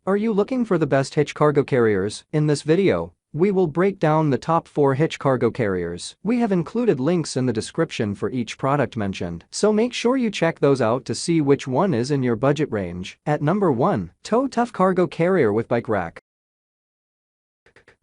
Are you looking for the best hitch cargo carriers? In this video, we will break down the top 4 hitch cargo carriers. We have included links in the description for each product mentioned, so make sure you check those out to see which one is in your budget range. At number 1, Tuff Cargo Carrier with Bike Rack.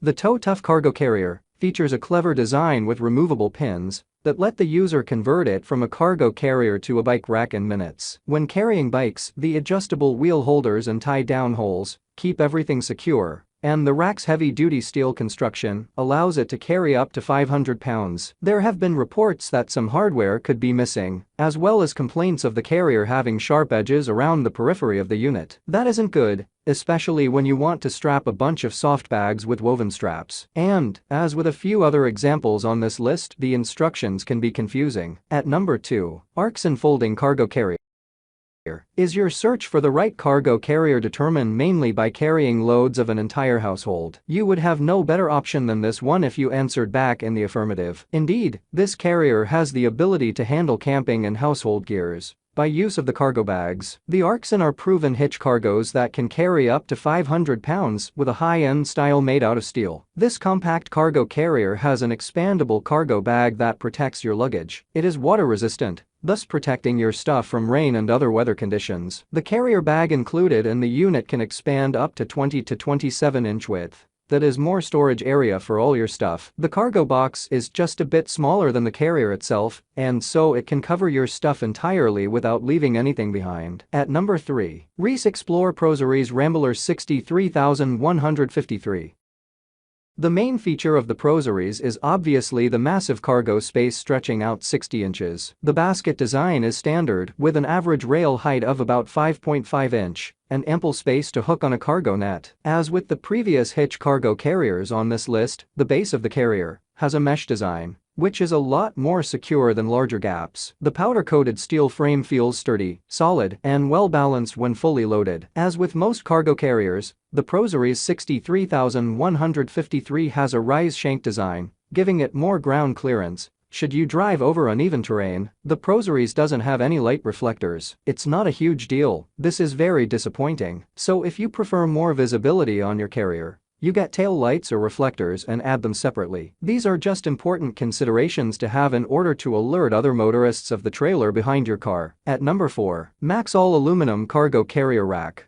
The Tuff Cargo Carrier features a clever design with removable pins that let the user convert it from a cargo carrier to a bike rack in minutes. When carrying bikes, the adjustable wheel holders and tie-down holes keep everything secure, and the rack's heavy-duty steel construction allows it to carry up to 500 pounds. There have been reports that some hardware could be missing, as well as complaints of the carrier having sharp edges around the periphery of the unit. That isn't good, especially when you want to strap a bunch of soft bags with woven straps. And, as with a few other examples on this list, the instructions can be confusing. At number 2, Arxon Folding Cargo Carrier. Is your search for the right cargo carrier determined mainly by carrying loads of an entire household? You would have no better option than this one if you answered back in the affirmative. Indeed, this carrier has the ability to handle camping and household gears by use of the cargo bags. The Arxon are proven hitch cargos that can carry up to 500 pounds with a high-end style made out of steel. This compact cargo carrier has an expandable cargo bag that protects your luggage. It is water-resistant, thus protecting your stuff from rain and other weather conditions. The carrier bag included in the unit can expand up to 20 to 27-inch width. That is more storage area for all your stuff. The cargo box is just a bit smaller than the carrier itself, and so it can cover your stuff entirely without leaving anything behind. At number 3, Reese Explore ProSeries Rambler 63153. The main feature of the ProSeries is obviously the massive cargo space stretching out 60 inches. The basket design is standard with an average rail height of about 5.5 inch and ample space to hook on a cargo net. As with the previous hitch cargo carriers on this list, the base of the carrier has a mesh design, which is a lot more secure than larger gaps. The powder-coated steel frame feels sturdy, solid, and well-balanced when fully loaded. As with most cargo carriers, the ProSeries 63153 has a rise shank design, giving it more ground clearance. Should you drive over uneven terrain, the ProSeries doesn't have any light reflectors. It's not a huge deal. This is very disappointing. So if you prefer more visibility on your carrier, you get tail lights or reflectors and add them separately. These are just important considerations to have in order to alert other motorists of the trailer behind your car. At number 4, MaxxHaul Aluminum Cargo Carrier Rack.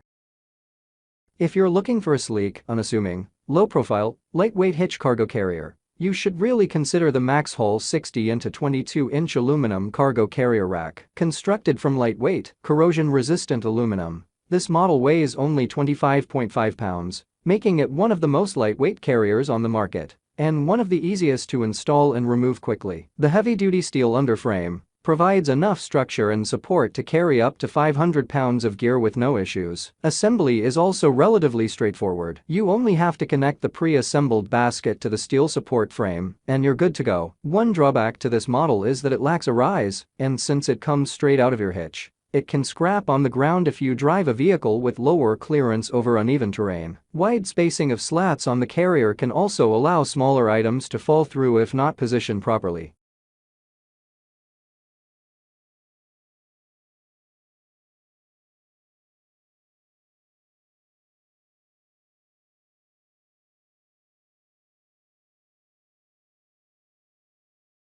If you're looking for a sleek, unassuming, low-profile, lightweight hitch cargo carrier, you should really consider the MaxxHaul 60 into 22-inch aluminum cargo carrier rack. Constructed from lightweight, corrosion-resistant aluminum, this model weighs only 25.5 pounds, making it one of the most lightweight carriers on the market, and one of the easiest to install and remove quickly. The heavy-duty steel underframe provides enough structure and support to carry up to 500 pounds of gear with no issues. Assembly is also relatively straightforward. You only have to connect the pre-assembled basket to the steel support frame, and you're good to go. One drawback to this model is that it lacks a rise, and since it comes straight out of your hitch, it can scrap on the ground if you drive a vehicle with lower clearance over uneven terrain. Wide spacing of slats on the carrier can also allow smaller items to fall through if not positioned properly.